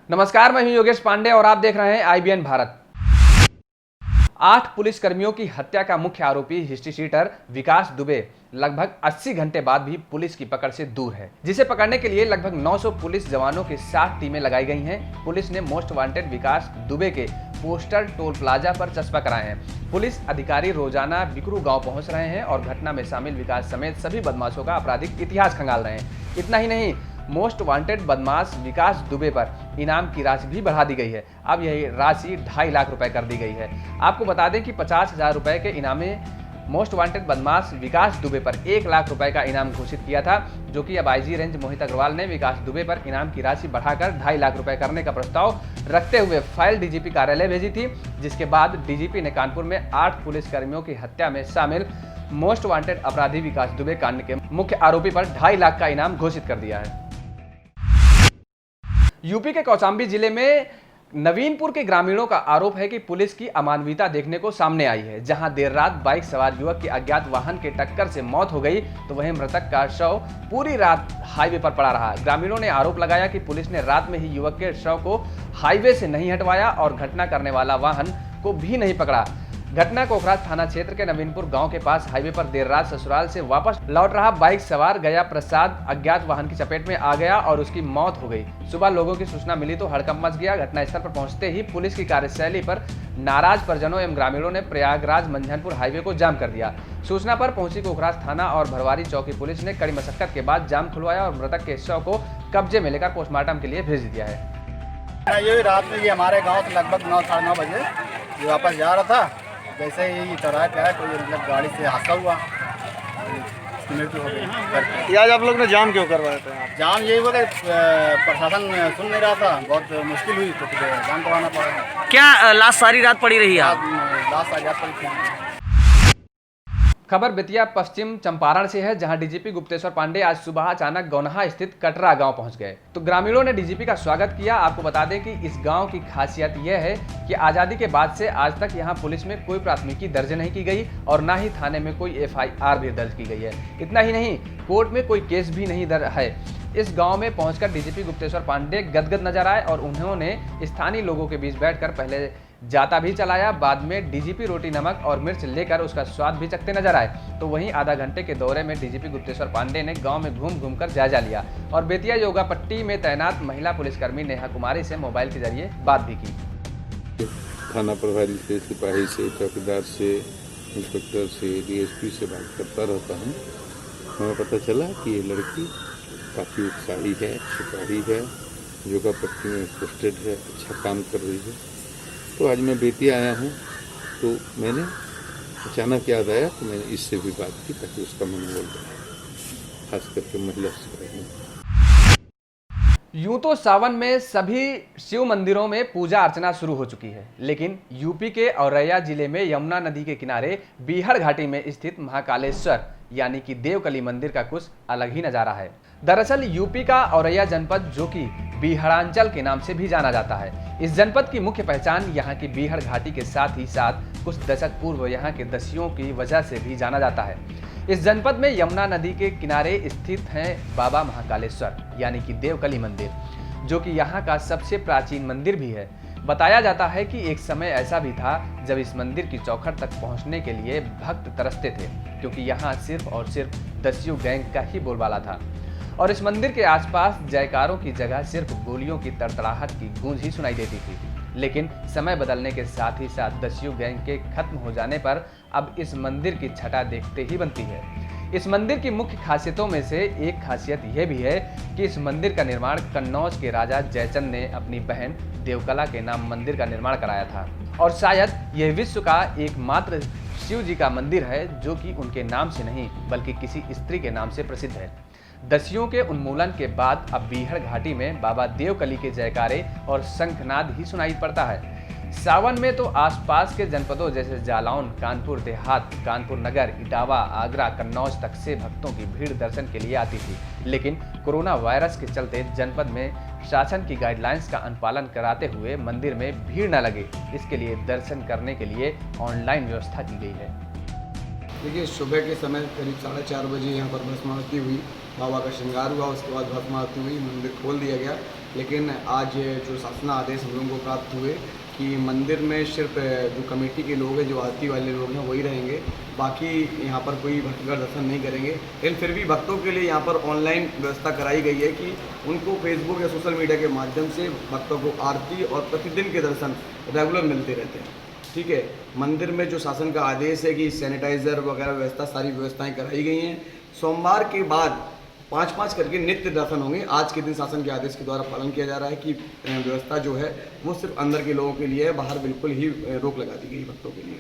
नमस्कार, मैं हूं योगेश पांडे और आप देख रहे हैं IBN भारत। 8 पुलिस कर्मियों की हत्या का मुख्य आरोपी हिस्ट्री शीटर विकास दुबे लगभग 80 घंटे बाद भी पुलिस की पकड़ से दूर है, जिसे पकड़ने के लिए लगभग 900 पुलिस जवानों की 60 टीमें लगाई गई हैं। पुलिस ने मोस्ट वांटेड विकास दुबे के पोस्टर टोल प्लाजा पर चस्पा कराए हैं। पुलिस अधिकारी रोजाना बिकरू गांव पहुंच रहे हैं और घटना में शामिल विकास समेत सभी बदमाशों का आपराधिक इतिहास खंगाल रहे हैं। इतना ही नहीं, मोस्ट वांटेड बदमाश विकास दुबे पर इनाम की राशि भी बढ़ा दी गई है। अब यही राशि 2.5 लाख रुपए कर दी गई है। आपको बता दें कि 50,000 रुपए के इनाम में मोस्ट वांटेड बदमाश विकास दुबे पर 1 लाख रुपए का इनाम घोषित किया था, जो कि अब IG रेंज मोहित अग्रवाल ने विकास दुबे पर इनाम की राशि बढ़ाकर 2.5 लाख रुपए करने का प्रस्ताव रखते हुए फाइल DGP कार्यालय भेजी थी, जिसके बाद DGP ने कानपुर में 8 पुलिस कर्मियों की हत्या में शामिल मोस्ट वांटेड अपराधी विकास दुबे कांड के मुख्य आरोपी पर 2.5 लाख का इनाम घोषित कर दिया है। यूपी के कौशाम्बी जिले में नवीनपुर के ग्रामीणों का आरोप है कि पुलिस की अमानवीयता देखने को सामने आई है। जहां देर रात बाइक सवार युवक की अज्ञात वाहन के टक्कर से मौत हो गई, तो वहीं मृतक का शव पूरी रात हाईवे पर पड़ा रहा। ग्रामीणों ने आरोप लगाया कि पुलिस ने रात में ही युवक के शव को हाईवे से नहीं हटवाया और घटना करने वाला वाहन को भी नहीं पकड़ा। घटना कोखराज थाना क्षेत्र के नवीनपुर गांव के पास हाईवे पर देर रात ससुराल से वापस लौट रहा बाइक सवार गया प्रसाद अज्ञात वाहन की चपेट में आ गया और उसकी मौत हो गई। सुबह लोगों की सूचना मिली तो हड़कंप मच गया। घटनास्थल पर पहुंचते ही पुलिस की कार्यशैली पर नाराज परिजनों एवं ग्रामीणों ने प्रयागराज मंझनपुर हाईवे को जाम कर दिया। सूचना पर पहुंची कोखराज थाना और भरवारी चौकी पुलिस ने कड़ी मशक्कत के बाद जाम खुलवाया और मृतक के शव को कब्जे में लेकर पोस्टमार्टम के लिए भेज दिया है। ये रात में ये हमारे गाँव से लगभग 9 साढ़े 9 बजे ये वापस जा रहा था। जैसे ही चौराहे पे आया तो ये मतलब गाड़ी से हादसा हुआ, मृत्यु हो गई। आज आप लोग ने जाम क्यों करवाया था? जाम यही हुआ कि प्रशासन सुन नहीं रहा था, बहुत मुश्किल हुई तो फिर जाम करवाना पड़ा। क्या लाश सारी रात पड़ी रही है? लाश आजाद पड़ी थी। खबर बेतिया पश्चिम चंपारण से है, जहां DGP गुप्तेश्वर पांडे आज सुबह अचानक गौनहा स्थित कटरा गांव पहुंच गए तो ग्रामीणों ने DGP का स्वागत किया। आपको बता दें कि इस गांव की खासियत यह है कि आज़ादी के बाद से आज तक यहां पुलिस में कोई प्राथमिकी दर्ज नहीं की गई और ना ही थाने में कोई FIR भी दर्ज की गई है। इतना ही नहीं, कोर्ट में कोई केस भी नहीं दर्ज है। इस गांव में पहुंचकर DGP गुप्तेश्वर पांडे गदगद नजर आए और उन्होंने स्थानीय लोगों के बीच बैठकर पहले जाता भी चलाया। बाद में DGP रोटी नमक और मिर्च लेकर उसका स्वाद भी चखते नजर आए। तो वहीं आधा घंटे के दौरे में DGP गुप्तेश्वर पांडे ने गांव में घूम घूम कर जायजा लिया और बेतिया योगा पट्टी में तैनात महिला पुलिसकर्मी नेहा कुमारी से मोबाइल के जरिए बात भी की। थाना प्रभारी से, सिपाही से, चौकीदार से, इंस्पेक्टर से, DSP से बात करता रहता हूँ। हमें पता चला कि ये लड़की काफ़ी उत्साही है, सिपाही है, योगा पट्टी में पोस्टेड है, अच्छा काम कर रही है। तो आज मैं बेतिया आया हूँ तो मैंने अचानक याद आया तो मैंने इससे भी बात की ताकि उसका मनोबल बढ़े, खास करके महिला सिपाही। यूं तो सावन में सभी शिव मंदिरों में पूजा अर्चना शुरू हो चुकी है, लेकिन यूपी के औरैया जिले में यमुना नदी के किनारे बीहड़ घाटी में स्थित महाकालेश्वर यानी कि देवकली मंदिर का कुछ अलग ही नजारा है। दरअसल यूपी का औरैया जनपद, जो कि बीहड़ांचल के नाम से भी जाना जाता है, इस जनपद की मुख्य पहचान यहाँ की बीहड़ घाटी के साथ ही साथ कुछ दशक पूर्व यहाँ के दस्युओं की वजह से भी जाना जाता है। इस जनपद में यमुना नदी के किनारे स्थित हैं बाबा महाकालेश्वर यानी कि देवकली मंदिर, जो कि यहाँ का सबसे प्राचीन मंदिर भी है। बताया जाता है कि एक समय ऐसा भी था जब इस मंदिर की चौखट तक पहुँचने के लिए भक्त तरसते थे, क्योंकि यहाँ सिर्फ और सिर्फ दस्यु गैंग का ही बोलबाला था और इस मंदिर के आसपास जयकारों की जगह सिर्फ गोलियों की तड़तड़ाहट की गूंज ही सुनाई देती थी। लेकिन समय बदलने के साथ ही साथ दस्यु गैंग के खत्म हो जाने पर अब इस मंदिर की छटा देखते ही बनती है। इस मंदिर की मुख्य खासियतों में से एक खासियत यह भी है कि इस मंदिर का निर्माण कन्नौज के राजा जयचंद ने अपनी बहन देवकला के नाम मंदिर का निर्माण कराया था और शायद यह विश्व का एकमात्र शिव जी का मंदिर है जो कि उनके नाम से नहीं बल्कि किसी स्त्री के नाम से प्रसिद्ध है। दस्युओं के उन्मूलन के बाद अब बीहड़ घाटी में बाबा देवकली के जयकारे और शंखनाद ही सुनाई पड़ता है। सावन में तो आसपास के जनपदों जैसे जालौन, कानपुर देहात, कानपुर नगर, इटावा, आगरा, कन्नौज तक से भक्तों की भीड़ दर्शन के लिए आती थी। लेकिन कोरोना वायरस के चलते जनपद में शासन की गाइडलाइंस का अनुपालन कराते हुए मंदिर में भीड़ न लगे, इसके लिए दर्शन करने के लिए ऑनलाइन व्यवस्था की गई है। देखिए, सुबह के समय करीब 4:30 बजे यहाँ पर भस्म आरती हुई, बाबा का श्रृंगार हुआ। उसके बाद भस्म आरती हुई, मंदिर खोल दिया गया। लेकिन आज जो शासन आदेश हम लोगों को प्राप्त हुए कि मंदिर में सिर्फ जो कमेटी के लोग हैं, जो आरती वाले लोग हैं, वही रहेंगे, बाकी यहाँ पर कोई भक्तगण दर्शन नहीं करेंगे। लेकिन फिर भी भक्तों के लिए यहाँ पर ऑनलाइन व्यवस्था कराई गई है कि उनको फेसबुक या सोशल मीडिया के माध्यम से भक्तों को आरती और प्रतिदिन के दर्शन रेगुलर मिलते रहते हैं। ठीक है, मंदिर में जो शासन का आदेश है कि सैनिटाइज़र वगैरह व्यवस्था, सारी व्यवस्थाएँ कराई गई हैं। सोमवार के बाद 5-5 करके नित्य दर्शन होंगे। आज के दिन शासन के आदेश के द्वारा पालन किया जा रहा है कि व्यवस्था जो है वो सिर्फ अंदर के लोगों के लिए है, बाहर बिल्कुल ही रोक लगा दी गई भक्तों के लिए।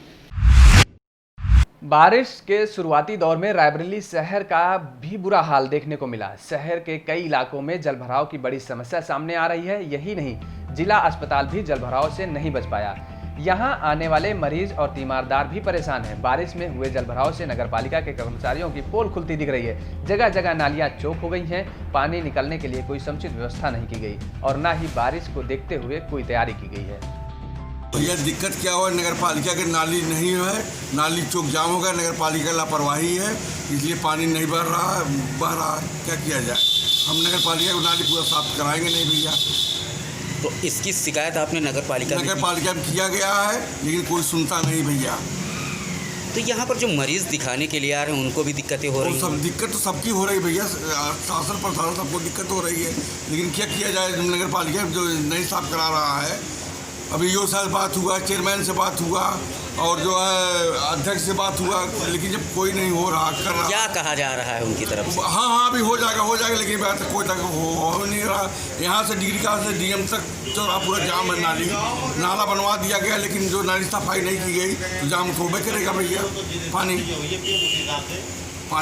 बारिश के शुरुआती दौर में रायबरेली शहर का भी बुरा हाल देखने को मिला। शहर के कई इलाकों में जलभराव की बड़ी समस्या सामने आ रही है। यही नहीं, जिला अस्पताल भी जलभराव से नहीं बच पाया। यहाँ आने वाले मरीज और तीमारदार भी परेशान हैं। बारिश में हुए जलभराव से नगरपालिका के कर्मचारियों की पोल खुलती दिख रही है। जगह जगह नालियां चौक हो गई हैं। पानी निकलने के लिए कोई समुचित व्यवस्था नहीं की गई और न ही बारिश को देखते हुए कोई तैयारी की गई है। भैया दिक्कत क्या हुआ, नगरपालिका के नाली नहीं है, नाली चौक जाम हो गया, नगरपालिका लापरवाही है, इसलिए पानी नहीं बह रहा है। क्या किया जाए? हम नगरपालिका को नाली पूरा साफ कराएंगे नहीं भैया। तो इसकी शिकायत आपने नगरपालिका में किया गया है, लेकिन कोई सुनता नहीं भैया। तो यहाँ पर जो मरीज दिखाने के लिए आ रहे हैं उनको भी दिक्कतें हो रही हैं? सब दिक्कत तो सबकी हो रही है भैया, शासन प्रशासन सबको दिक्कत हो रही है, लेकिन क्या किया जाए? नगरपालिका जो नहीं साफ करा रहा है। अभी यो साल बात हुआ, चेयरमैन से बात हुआ और जो है अध्यक्ष से बात हुआ, लेकिन जब कोई नहीं हो रहा कर रहा। क्या कहा जा रहा है उनकी तरफ से? हाँ अभी हो जाएगा, लेकिन बात कोई तक हो नहीं रहा। यहाँ से डिग्री का से डीएम तक चौराहा पूरा जाम है। नाला बनवा दिया गया, लेकिन जो नाली सफाई नहीं की गई तो जाम तो होबे करेगा भैया। पानी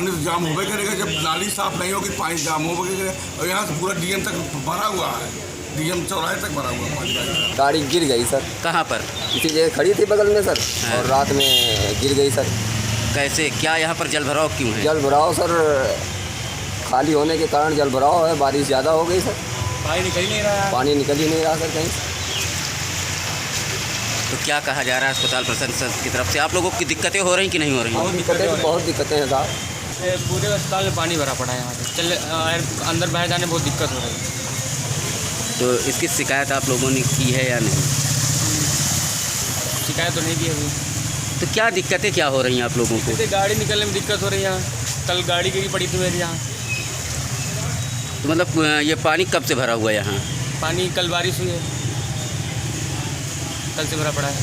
तो जाम होबे करेगा, जब नाली साफ नहीं होगी पानी जाम होबे करेगा। और यहाँ से पूरा डीएम तक भरा हुआ है, डीएम चौराहे तक भरा हुआ पानी। गाड़ी गिर गई सर। कहाँ पर? इसी जगह खड़ी थी बगल में सर, और रात में गिर गई सर। कैसे, क्या यहाँ पर जलभराव क्यों है? जलभराव सर खाली होने के कारण जलभराव है। बारिश ज़्यादा हो गई सर, पानी निकल ही नहीं रहा सर कहीं। तो क्या कहा जा रहा है अस्पताल प्रशासन की तरफ से? आप लोगों की दिक्कतें हो रही कि नहीं हो रही? बहुत दिक्कतें हैं साहब। पूरे अस्पताल में पानी भरा पड़ा है। यहाँ पे अंदर बाहर जाने बहुत दिक्कत हो रही है। तो इसकी शिकायत आप लोगों ने की है या नहीं? शिकायत तो नहीं की अभी। तो क्या दिक्कतें क्या हो रही हैं आप लोगों को? गाड़ी निकलने में दिक्कत हो रही है। यहाँ कल गाड़ी गिरी पड़ी थी मेरी यहाँ। तो मतलब ये पानी कब से भरा हुआ है यहाँ? पानी कल बारिश हुई है, कल से भरा पड़ा है।